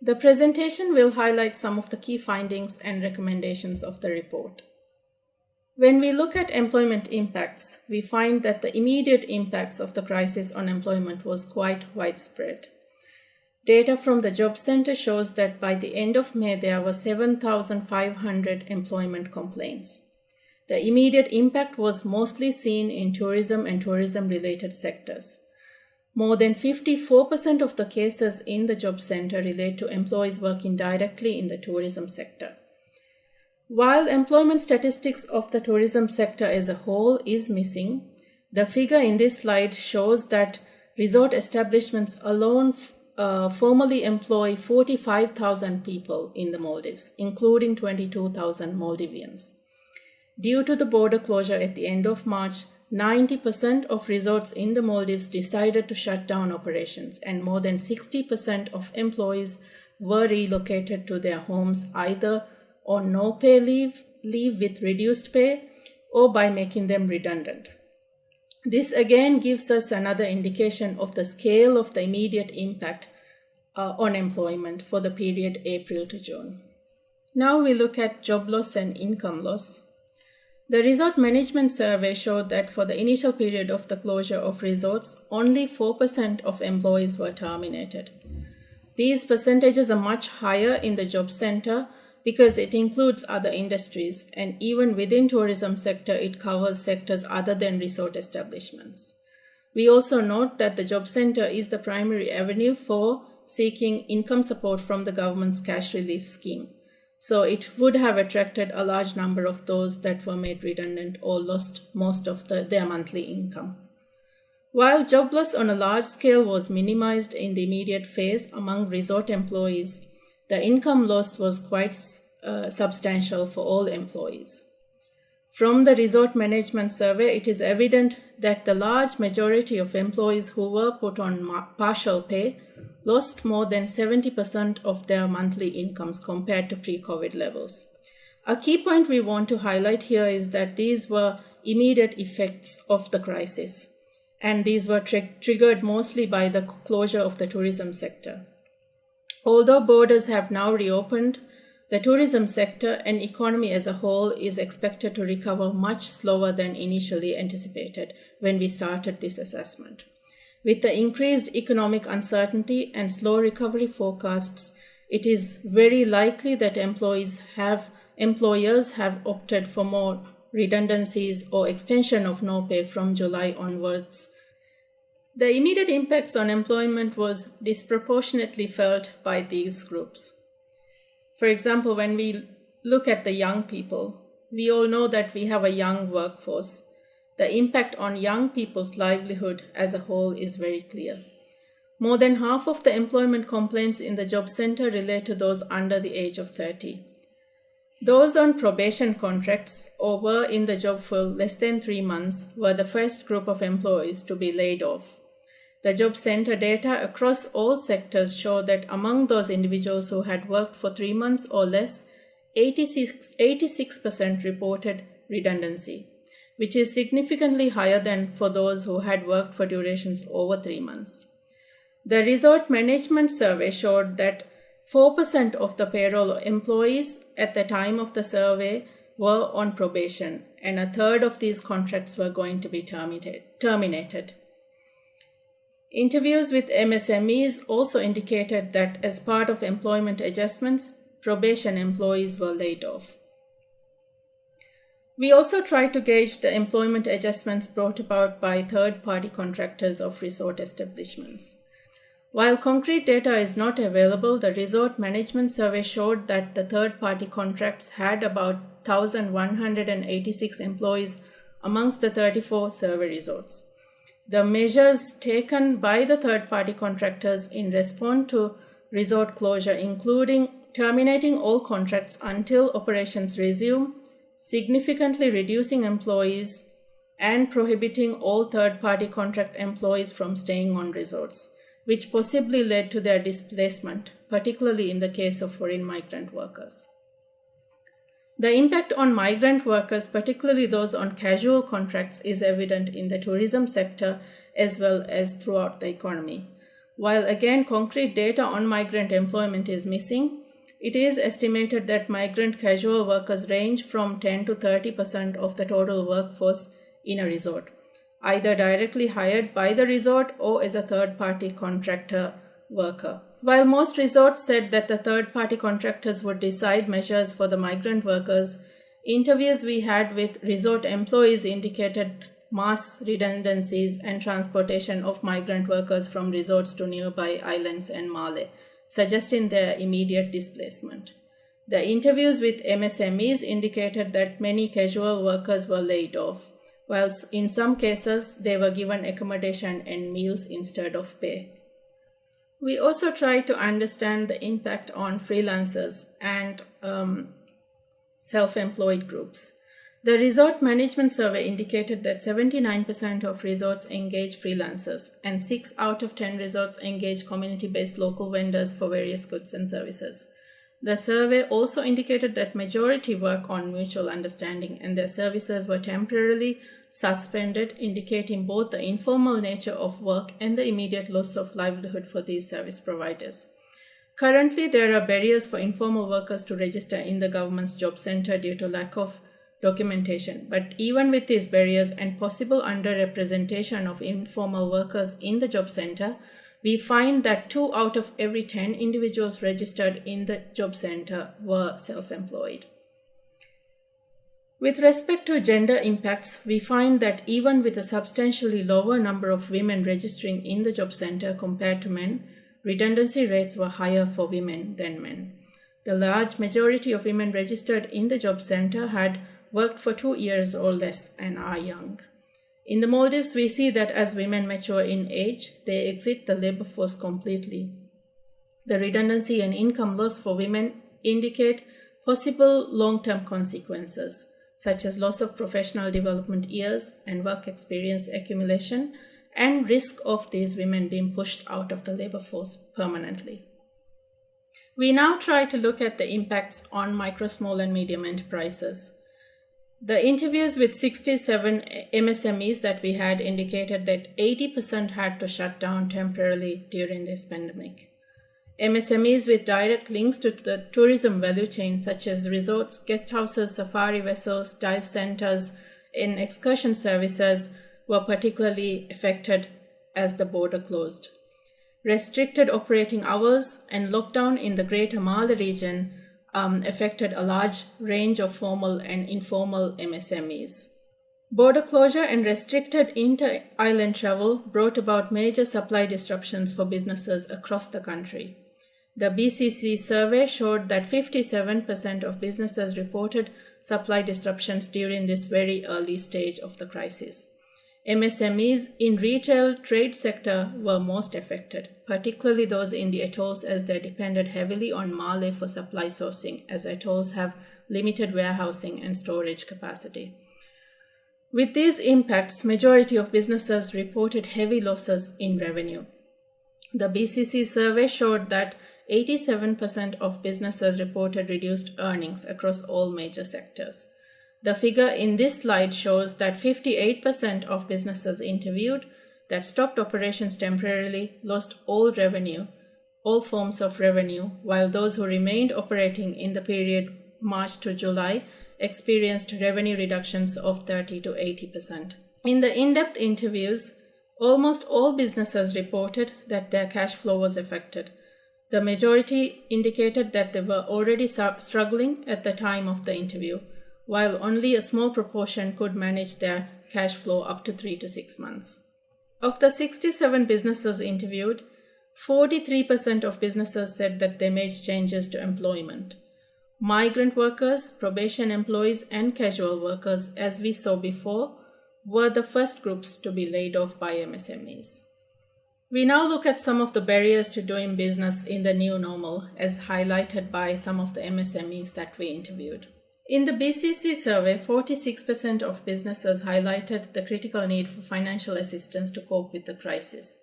The presentation will highlight some of the key findings and recommendations of the report. When we look at employment impacts, we find that the immediate impacts of the crisis on employment was quite widespread. Data from the Job Center shows that by the end of May, there were 7,500 employment complaints. The immediate impact was mostly seen in tourism and tourism-related sectors. More than 54% of the cases in the Job Center relate to employees working directly in the tourism sector. While employment statistics of the tourism sector as a whole is missing, the figure in this slide shows that resort establishments alone formally employ 45,000 people in the Maldives, including 22,000 Maldivians. Due to the border closure at the end of March, 90% of resorts in the Maldives decided to shut down operations, and more than 60% of employees were relocated to their homes either on no-pay leave with reduced pay, or by making them redundant. This again gives us another indication of the scale of the immediate impact on employment for the period April to June. Now we look at job loss and income loss. The Resort Management Survey showed that for the initial period of the closure of resorts, only 4% of employees were terminated. These percentages are much higher in the job center because it includes other industries, and even within tourism sector, it covers sectors other than resort establishments. We also note that the job center is the primary avenue for seeking income support from the government's cash relief scheme. So it would have attracted a large number of those that were made redundant or lost most of their monthly income. While job loss on a large scale was minimized in the immediate phase among resort employees, the income loss was quite substantial for all employees. From the Resort Management Survey, it is evident that the large majority of employees who were put on partial pay lost more than 70% of their monthly incomes compared to pre-COVID levels. A key point we want to highlight here is that these were immediate effects of the crisis, and these were triggered mostly by the closure of the tourism sector. Although borders have now reopened, the tourism sector and economy as a whole is expected to recover much slower than initially anticipated when we started this assessment. With the increased economic uncertainty and slow recovery forecasts, it is very likely that employers have opted for more redundancies or extension of no pay from July onwards. The immediate impacts on employment was disproportionately felt by these groups. For example, when we look at the young people, we all know that we have a young workforce. The impact on young people's livelihood as a whole is very clear. More than half of the employment complaints in the job center relate to those under the age of 30. Those on probation contracts or were in the job for less than 3 months were the first group of employees to be laid off. The job center data across all sectors show that among those individuals who had worked for 3 months or less, 86% reported redundancy, which is significantly higher than for those who had worked for durations over 3 months. The Resort Management Survey showed that 4% of the payroll employees at the time of the survey were on probation, and a third of these contracts were going to be terminated. Interviews with MSMEs also indicated that as part of employment adjustments, probation employees were laid off. We also tried to gauge the employment adjustments brought about by third-party contractors of resort establishments. While concrete data is not available, the Resort Management Survey showed that the third-party contracts had about 1,186 employees amongst the 34 survey resorts. The measures taken by the third-party contractors in response to resort closure, including terminating all contracts until operations resume, significantly reducing employees, and prohibiting all third-party contract employees from staying on resorts, which possibly led to their displacement, particularly in the case of foreign migrant workers. The impact on migrant workers, particularly those on casual contracts, is evident in the tourism sector as well as throughout the economy. While again concrete data on migrant employment is missing, it is estimated that migrant casual workers range from 10 to 30% of the total workforce in a resort, either directly hired by the resort or as a third-party contractor worker. While most resorts said that the third-party contractors would decide measures for the migrant workers, interviews we had with resort employees indicated mass redundancies and transportation of migrant workers from resorts to nearby islands and Malé, suggesting their immediate displacement. The interviews with MSMEs indicated that many casual workers were laid off, whilst in some cases they were given accommodation and meals instead of pay. We also tried to understand the impact on freelancers and self-employed groups. The resort management survey indicated that 79% of resorts engage freelancers and 6 out of 10 resorts engage community-based local vendors for various goods and services. The survey also indicated that majority work on mutual understanding and their services were temporarily suspended, indicating both the informal nature of work and the immediate loss of livelihood for these service providers. Currently, there are barriers for informal workers to register in the government's job center due to lack of documentation. But even with these barriers and possible underrepresentation of informal workers in the job center, we find that 2 out of every 10 individuals registered in the job center were self-employed. With respect to gender impacts, we find that even with a substantially lower number of women registering in the job center compared to men, redundancy rates were higher for women than men. The large majority of women registered in the job center had worked for 2 years or less and are young. In the Maldives, we see that as women mature in age, they exit the labor force completely. The redundancy and income loss for women indicate possible long-term consequences, such as loss of professional development years and work experience accumulation, and risk of these women being pushed out of the labor force permanently. We now try to look at the impacts on micro, small, and medium enterprises. The interviews with 67 MSMEs that we had indicated that 80% had to shut down temporarily during this pandemic. MSMEs with direct links to the tourism value chain, such as resorts, guest houses, safari vessels, dive centers, and excursion services, were particularly affected as the border closed. Restricted operating hours and lockdown in the Greater Malé region affected a large range of formal and informal MSMEs. Border closure and restricted inter-island travel brought about major supply disruptions for businesses across the country. The BCC survey showed that 57% of businesses reported supply disruptions during this very early stage of the crisis. MSMEs in retail trade sector were most affected, particularly those in the atolls, as they depended heavily on Malé for supply sourcing, as atolls have limited warehousing and storage capacity. With these impacts, majority of businesses reported heavy losses in revenue. The BCC survey showed that 87% of businesses reported reduced earnings across all major sectors. The figure in this slide shows that 58% of businesses interviewed that stopped operations temporarily lost all revenue, all forms of revenue, while those who remained operating in the period March to July experienced revenue reductions of 30 to 80%. In the in-depth interviews, almost all businesses reported that their cash flow was affected. The majority indicated that they were already struggling at the time of the interview, while only a small proportion could manage their cash flow up to 3 to 6 months. Of the 67 businesses interviewed, 43% of businesses said that they made changes to employment. Migrant workers, probation employees, and casual workers, as we saw before, were the first groups to be laid off by MSMEs. We now look at some of the barriers to doing business in the new normal, as highlighted by some of the MSMEs that we interviewed. In the BCC survey, 46% of businesses highlighted the critical need for financial assistance to cope with the crisis.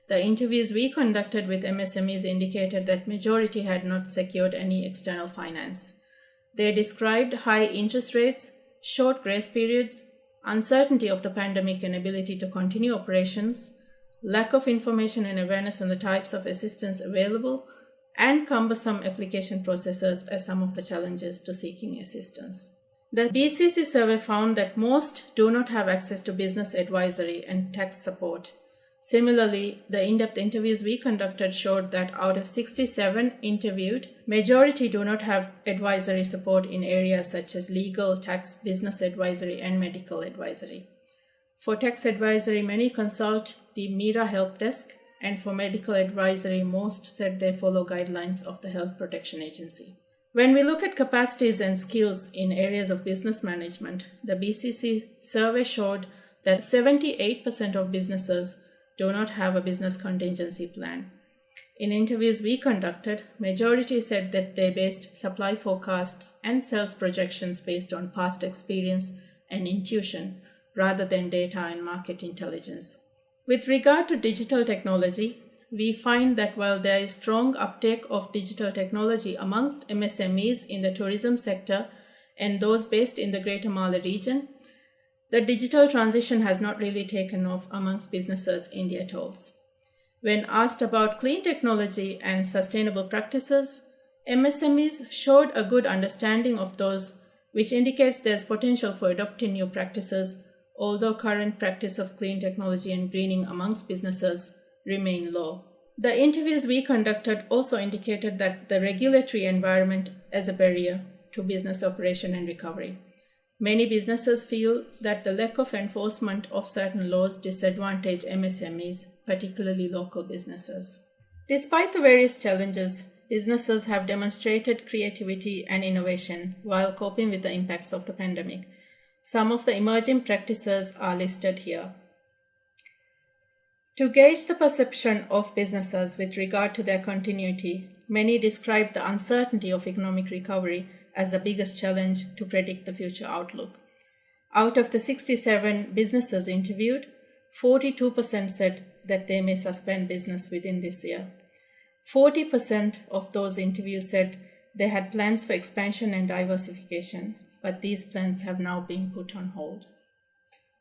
The interviews we conducted with MSMEs indicated that majority had not secured any external finance. They described high interest rates, short grace periods, uncertainty of the pandemic and ability to continue operations, lack of information and awareness on the types of assistance available, and cumbersome application processes as some of the challenges to seeking assistance. The BCC survey found that most do not have access to business advisory and tax support. Similarly, the in-depth interviews we conducted showed that out of 67 interviewed, majority do not have advisory support in areas such as legal, tax, business advisory, and medical advisory. For tax advisory, many consult the MIRA help desk, and for medical advisory, most said they follow guidelines of the Health Protection Agency. When we look at capacities and skills in areas of business management, the BCC survey showed that 78% of businesses do not have a business contingency plan. In interviews we conducted, majority said that they based supply forecasts and sales projections based on past experience and intuition rather than data and market intelligence. With regard to digital technology, we find that while there is strong uptake of digital technology amongst MSMEs in the tourism sector and those based in the Greater Male region, the digital transition has not really taken off amongst businesses in the atolls. When asked about clean technology and sustainable practices, MSMEs showed a good understanding of those, which indicates there's potential for adopting new practices, although current practice of clean technology and greening amongst businesses remain low. The interviews we conducted also indicated that the regulatory environment is a barrier to business operation and recovery. Many businesses feel that the lack of enforcement of certain laws disadvantage MSMEs, particularly local businesses. Despite the various challenges, businesses have demonstrated creativity and innovation while coping with the impacts of the pandemic. Some of the emerging practices are listed here. To gauge the perception of businesses with regard to their continuity, many describe the uncertainty of economic recovery as the biggest challenge to predict the future outlook. Out of the 67 businesses interviewed, 42% said that they may suspend business within this year. 40% of those interviews said they had plans for expansion and diversification, but these plans have now been put on hold.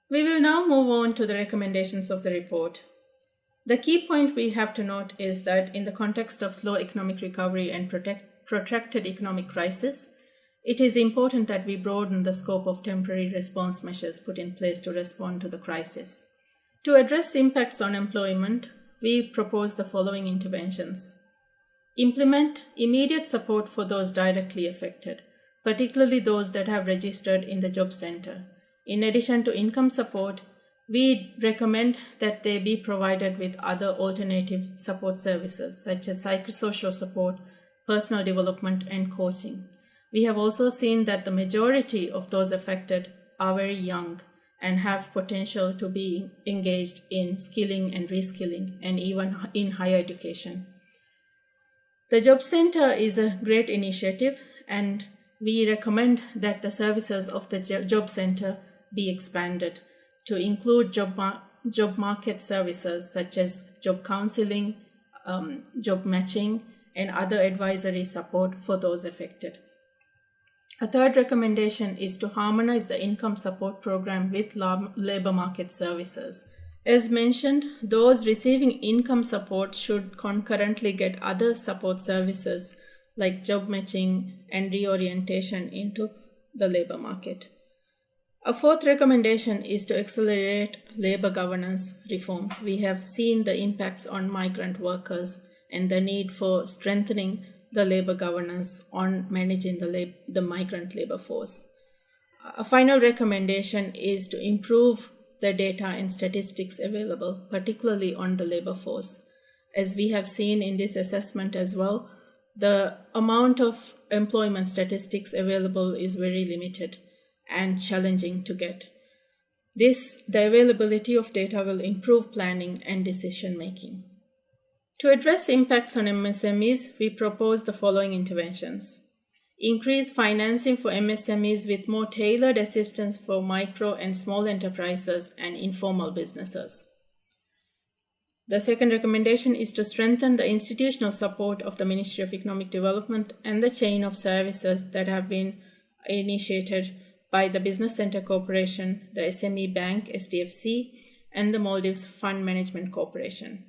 We will now move on to the recommendations of the report. The key point we have to note is that in the context of slow economic recovery and protracted economic crisis, it is important that we broaden the scope of temporary response measures put in place to respond to the crisis. To address impacts on employment, we propose the following interventions. Implement immediate support for those directly affected, particularly those that have registered in the job center. In addition to income support, we recommend that they be provided with other alternative support services such as psychosocial support, personal development, and coaching. We have also seen that the majority of those affected are very young and have potential to be engaged in skilling and reskilling and even in higher education. The Job Center is a great initiative, and we recommend that the services of the Job Center be expanded to include job market services such as job counseling, job matching, and other advisory support for those affected. A third recommendation is to harmonize the income support program with labor market services. As mentioned, those receiving income support should concurrently get other support services like job matching and reorientation into the labor market. A fourth recommendation is to accelerate labor governance reforms. We have seen the impacts on migrant workers and the need for strengthening the labor governance on managing the migrant labor force. A final recommendation is to improve the data and statistics available, particularly on the labor force. As we have seen in this assessment as well, the amount of employment statistics available is very limited and challenging to get. The availability of data will improve planning and decision making. To address impacts on MSMEs, we propose the following interventions. Increase financing for MSMEs with more tailored assistance for micro and small enterprises and informal businesses. The second recommendation is to strengthen the institutional support of the Ministry of Economic Development and the chain of services that have been initiated by the Business Centre Corporation, the SME Bank, SDFC, and the Maldives Fund Management Corporation.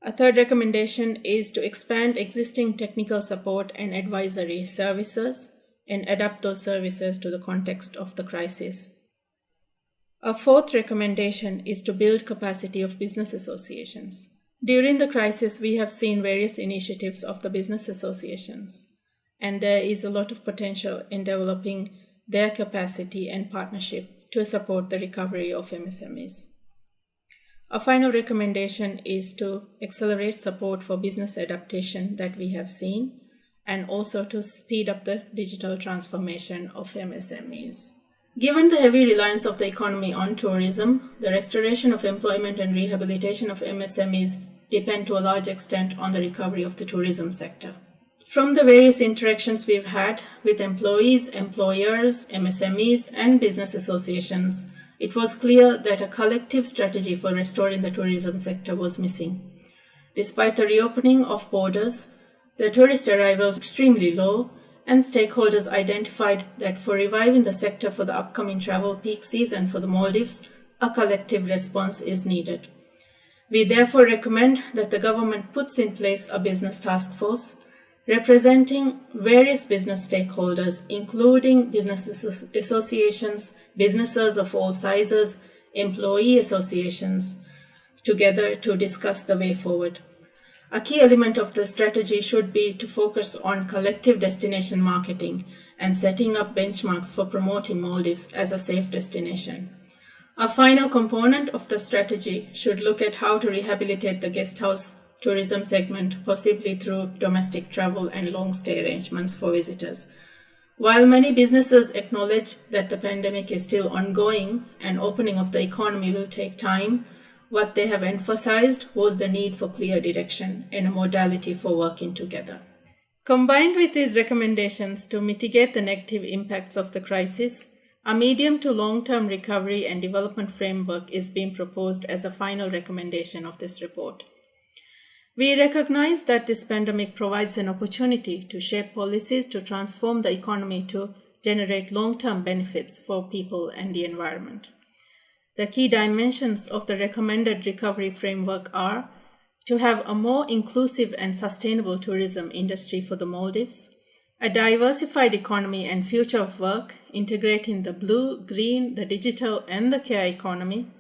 A third recommendation is to expand existing technical support and advisory services and adapt those services to the context of the crisis. A fourth recommendation is to build capacity of business associations. During the crisis, we have seen various initiatives of the business associations, and there is a lot of potential in developing their capacity and partnership to support the recovery of MSMEs. A final recommendation is to accelerate support for business adaptation that we have seen, and also to speed up the digital transformation of MSMEs. Given the heavy reliance of the economy on tourism, the restoration of employment and rehabilitation of MSMEs depend to a large extent on the recovery of the tourism sector. From the various interactions we've had with employees, employers, MSMEs, and business associations, it was clear that a collective strategy for restoring the tourism sector was missing. Despite the reopening of borders, the tourist arrivals were extremely low, and stakeholders identified that for reviving the sector for the upcoming travel peak season for the Maldives, a collective response is needed. We therefore recommend that the government puts in place a business task force representing various business stakeholders, including business associations, businesses of all sizes, employee associations, together to discuss the way forward. A key element of the strategy should be to focus on collective destination marketing and setting up benchmarks for promoting Maldives as a safe destination. A final component of the strategy should look at how to rehabilitate the guest house tourism segment, possibly through domestic travel and long-stay arrangements for visitors. While many businesses acknowledge that the pandemic is still ongoing and opening of the economy will take time, what they have emphasized was the need for clear direction and a modality for working together. Combined with these recommendations to mitigate the negative impacts of the crisis, a medium to long-term recovery and development framework is being proposed as a final recommendation of this report. We recognize that this pandemic provides an opportunity to shape policies to transform the economy to generate long-term benefits for people and the environment. The key dimensions of the recommended recovery framework are to have a more inclusive and sustainable tourism industry for the Maldives, a diversified economy and future of work, integrating the blue, green, the digital, and the care economy,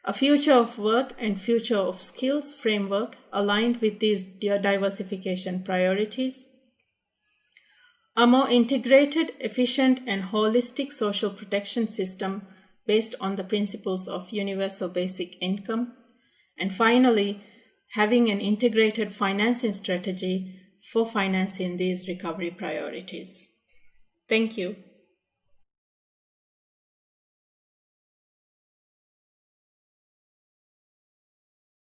a future of work and future of skills framework aligned with these diversification priorities, a more integrated, efficient, and holistic social protection system based on the principles of universal basic income, and finally, having an integrated financing strategy for financing these recovery priorities. Thank you.